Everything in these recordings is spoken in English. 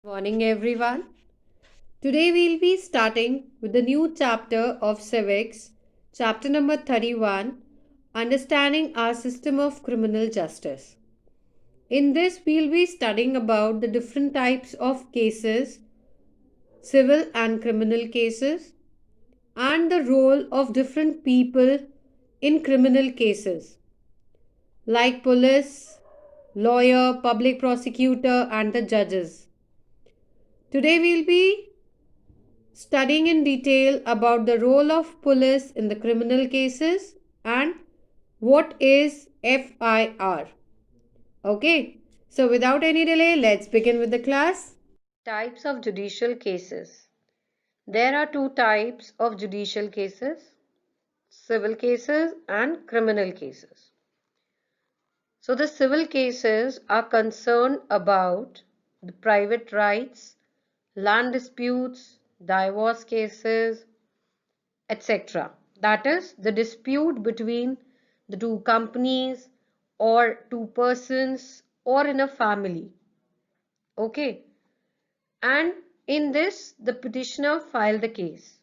Morning, everyone. Today we'll be starting with the new chapter of Civics, chapter number 31, Understanding Our System of Criminal Justice. In this, we'll be studying about the different types of cases, civil and criminal cases, and the role of different people in criminal cases, like police, lawyer, public prosecutor, and the judges. Today, we'll be studying in detail about the role of police in the criminal cases and what is FIR. Okay, so without any delay, let's begin with the class. Types of judicial cases. There are two types of judicial cases, civil cases and criminal cases. So the civil cases are concerned about the private rights, land disputes, divorce cases, etc. That is the dispute between the two companies or two persons or in a family. Okay. And in this, the petitioner filed the case.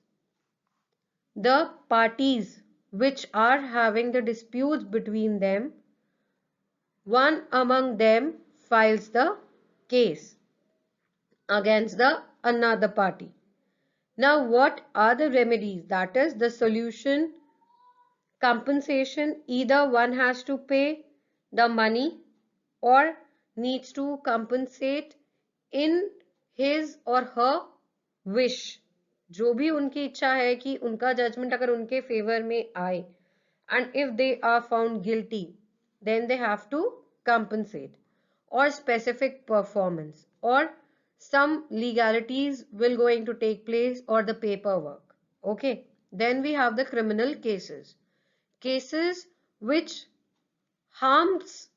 The parties which are having the disputes between them, one among them files the case against the another party. Now, what are the remedies? That is the solution, compensation. Either one has to pay the money or needs to compensate in his or her wish. जो भी उनकी इच्छा है कि उनका judgement अगर उनके favour में आए and if they are found guilty then they have to compensate, or specific performance, or some legalities will going to take place, or the paperwork. Okay, then we have the criminal cases which harms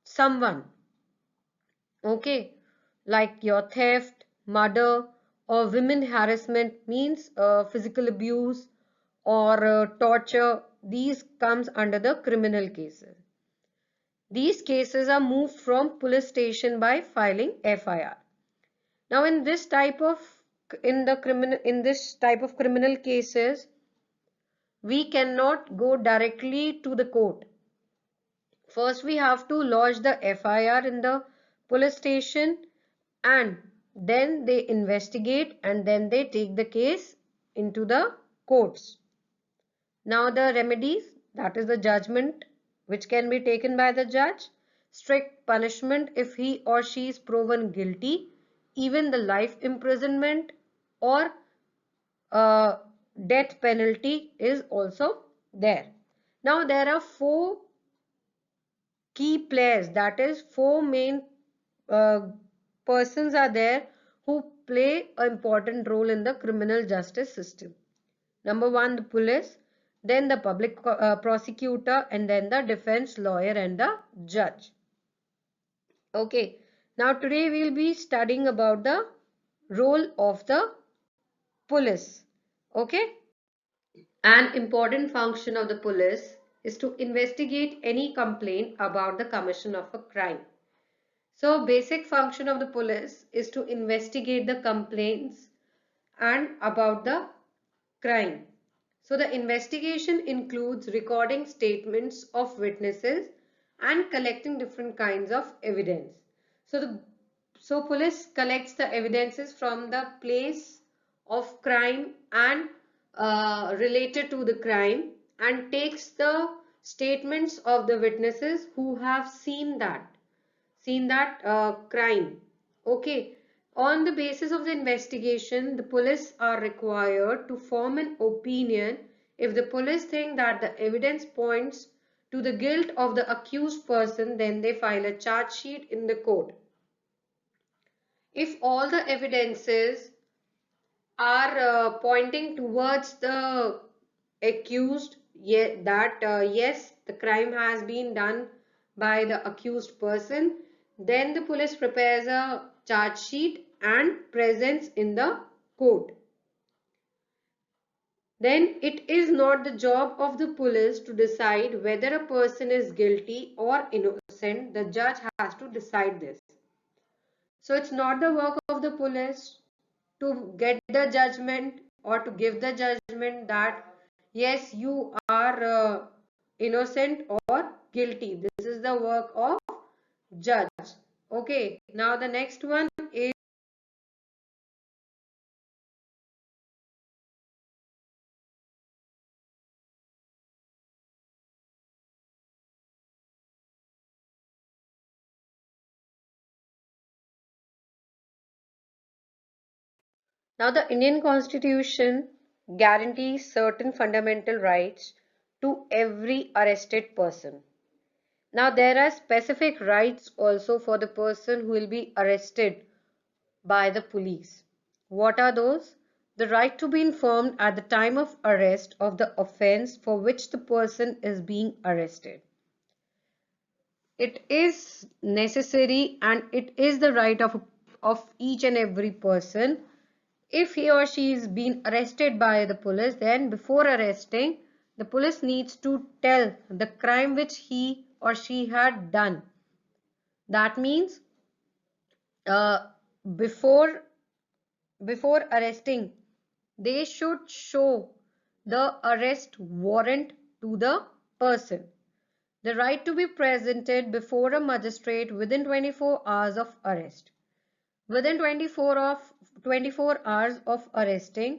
someone. Okay, like your theft, murder, or women harassment, means physical abuse or torture. These comes under the criminal cases. These cases are moved from police station by filing FIR. Now in this type of criminal cases, we cannot go directly to the court. First we have to lodge the FIR in the police station, and then they investigate and then they take the case into the courts. Now the remedies, that is the judgment which can be taken by the judge, strict punishment if he or she is proven guilty, even the life imprisonment or death penalty is also there. Now there are four key players, that is four main persons are there who play an important role in the criminal justice system. Number one, the police, then the public prosecutor, and then the defense lawyer and the judge. Okay, now today we will be studying about the role of the police. Okay, an important function of the police is to investigate any complaint about the commission of a crime. So basic function of the police is to investigate the complaints and about the crime. So the investigation includes recording statements of witnesses and collecting different kinds of evidence. So police collects the evidences from the place of crime and related to the crime, and takes the statements of the witnesses who have seen that crime. Okay, on the basis of the investigation, the police are required to form an opinion. If the police think that the evidence points to the guilt of the accused person, then they file a charge sheet in the court. If all the evidences are pointing towards the accused, yes, the crime has been done by the accused person, then the police prepares a charge sheet and presents in the court. Then it is not the job of the police to decide whether a person is guilty or innocent. The judge has to decide this. So it's not the work of the police to get the judgment or to give the judgment that yes, you are innocent or guilty. This is the work of judge. Okay, now the next one is now the Indian Constitution guarantees certain fundamental rights to every arrested person. Now there are specific rights also for the person who will be arrested by the police. What are those? The right to be informed at the time of arrest of the offense for which the person is being arrested. It is necessary and it is the right of each and every person. If he or she is being arrested by the police, then before arresting, the police needs to tell the crime which he or she had done. That means uh, before before arresting, they should show the arrest warrant to the person. The right to be presented before a magistrate within 24 hours of arrest. Within 24 hours of arresting,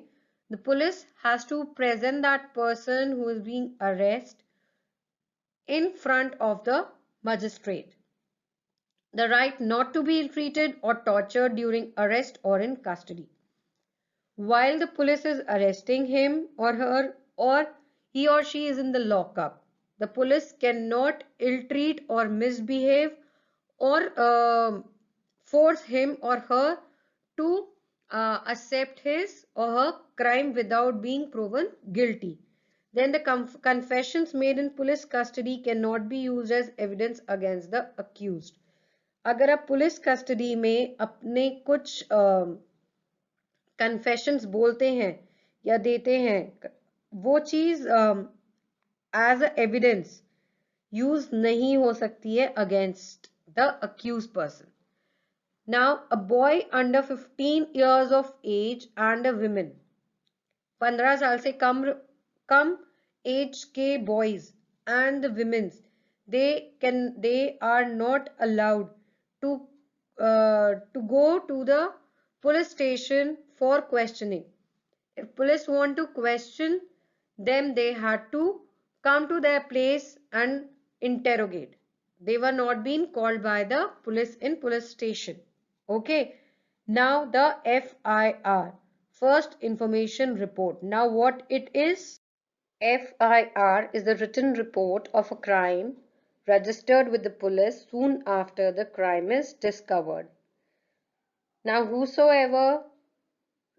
the police has to present that person who is being arrested in front of the magistrate. The right not to be ill-treated or tortured during arrest or in custody. While the police is arresting him or her, or he or she is in the lockup, the police cannot ill-treat or misbehave or force him or her to accept his or her crime without being proven guilty. Then the confessions made in police custody cannot be used as evidence against the accused. अगर आप police custody में अपने कुछ confessions बोलते हैं या देते हैं, वो चीज एज अ एविडेंस यूज नहीं हो सकती है against the accused person. Now, a boy under 15 years of age and a woman, 15 साल से कम एज के boys and the women, they are not allowed to go to the police station for questioning. If police want to question them, they had to come to their place and interrogate. They were not being called by the police in police station. Okay. Now the FIR, First Information Report. Now what it is? FIR is the written report of a crime registered with the police soon after the crime is discovered. Now whosoever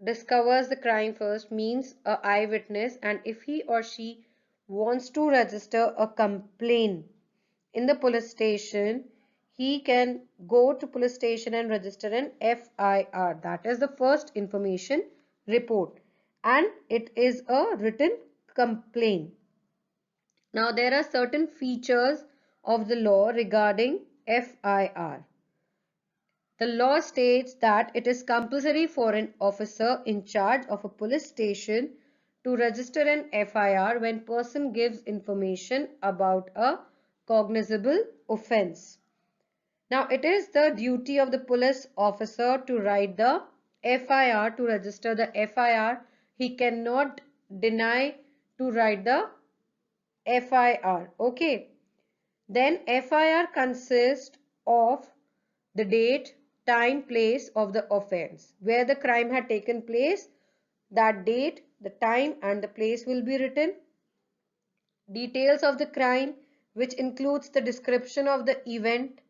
discovers the crime first means a eyewitness, and if he or she wants to register a complaint in the police station, he can go to police station and register an FIR, that is the first information report, and it is a written complaint. Now there are certain features of the law regarding FIR. The law states that it is compulsory for an officer in charge of a police station to register an FIR when person gives information about a cognizable offence. Now it is the duty of the police officer to write the FIR, to register the FIR. He cannot deny to write the FIR. Okay. Then FIR consists of the date, time, place of the offense. Where the crime had taken place, that date, the time and the place will be written. Details of the crime, which includes the description of the event,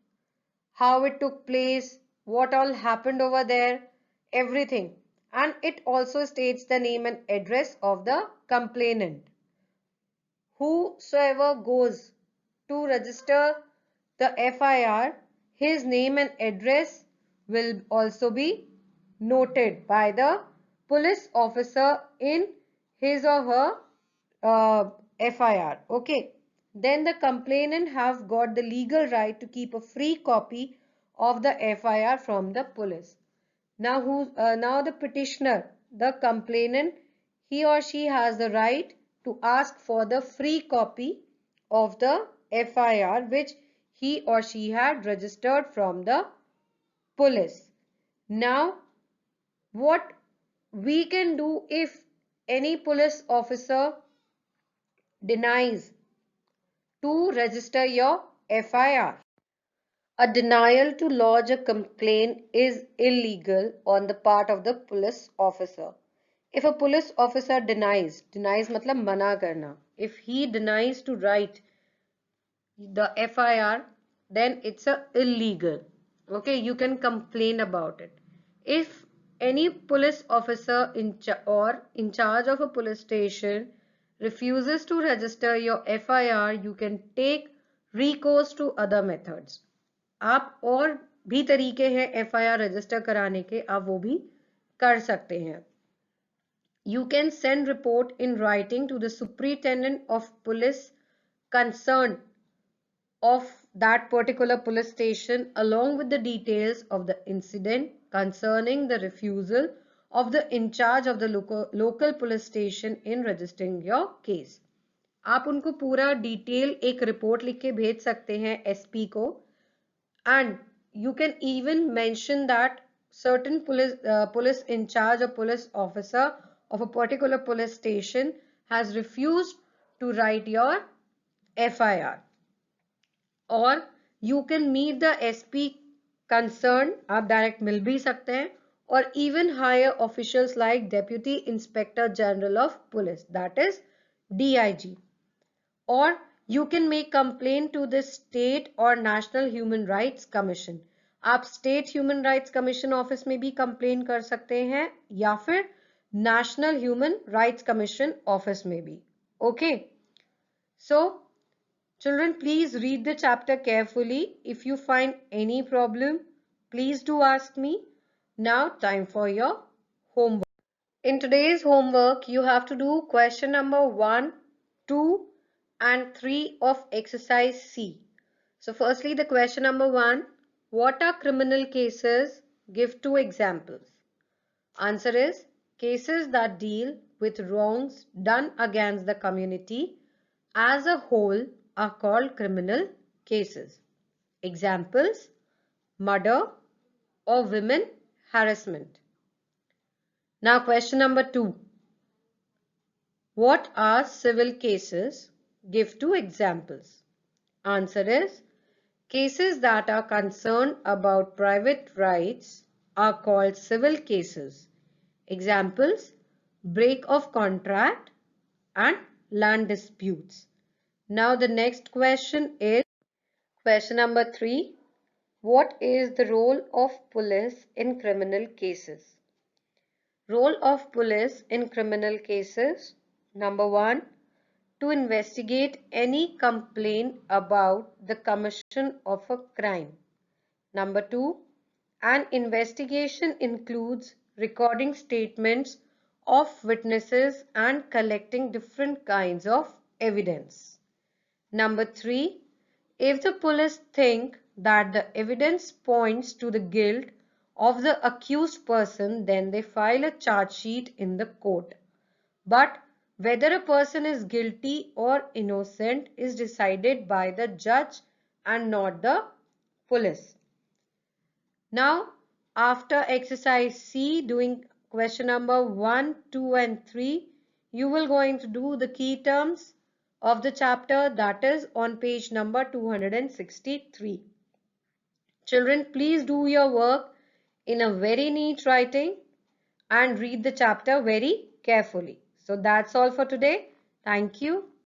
how it took place, what all happened over there, everything. And it also states the name and address of the complainant. Whosoever goes to register the FIR, his name and address will also be noted by the police officer in his or her FIR. Okay. Then the complainant have got the legal right to keep a free copy of the FIR from the police. Now the petitioner, the complainant, he or she has the right to ask for the free copy of the FIR which he or she had registered from the police. Now, what we can do if any police officer denies to register your FIR? A denial to lodge a complaint is illegal on the part of the police officer. If a police officer denies मतलब मना करना, if he denies to write the FIR, then it's illegal. Okay, you can complain about it. If any police officer in charge of a police station refuses to register your FIR, you can take recourse to other methods. आप और भी तरीके हैं FIR register कराने के, आप वो भी कर सकते हैं. You can send report in writing to the superintendent of police concerned of that particular police station along with the details of the incident concerning the refusal of the in charge of the local police station in registering your case. आप उनको पूरा detail एक report लिख के भेज सकते हैं SP को, and you can even mention that certain police in charge or police officer of a particular police station has refused to write your FIR. और you can meet the SP concerned, आप direct मिल भी सकते हैं, और even higher officials like Deputy Inspector General of Police, that is DIG. Or you can make complaint to the State or National Human Rights Commission. आप State Human Rights Commission office में भी complain कर सकते हैं या फिर National Human Rights Commission office में भी. Okay. So, children, please read the chapter carefully. If you find any problem, please do ask me. Now, time for your homework. In today's homework, you have to do question number 1, 2, and 3 of exercise C. So, firstly, the question number 1. What are criminal cases? Give 2 examples. Answer is cases that deal with wrongs done against the community as a whole are called criminal cases. Examples: murder or women harassment. Now question number 2. What are civil cases? Give 2 examples. Answer is cases that are concerned about private rights are called civil cases. Examples: break of contract and land disputes. Now the next question is question number 3. What is the role of police in criminal cases? Role of police in criminal cases. Number 1. To investigate any complaint about the commission of a crime. Number 2. An investigation includes recording statements of witnesses and collecting different kinds of evidence. Number 3. If the police think that the evidence points to the guilt of the accused person, then they file a charge sheet in the court. But whether a person is guilty or innocent is decided by the judge and not the police. Now, after exercise C, doing question number 1, 2 and 3, you will going to do the key terms of the chapter, that is on page number 263. Children, please do your work in a very neat writing and read the chapter very carefully. So that's all for today. Thank you.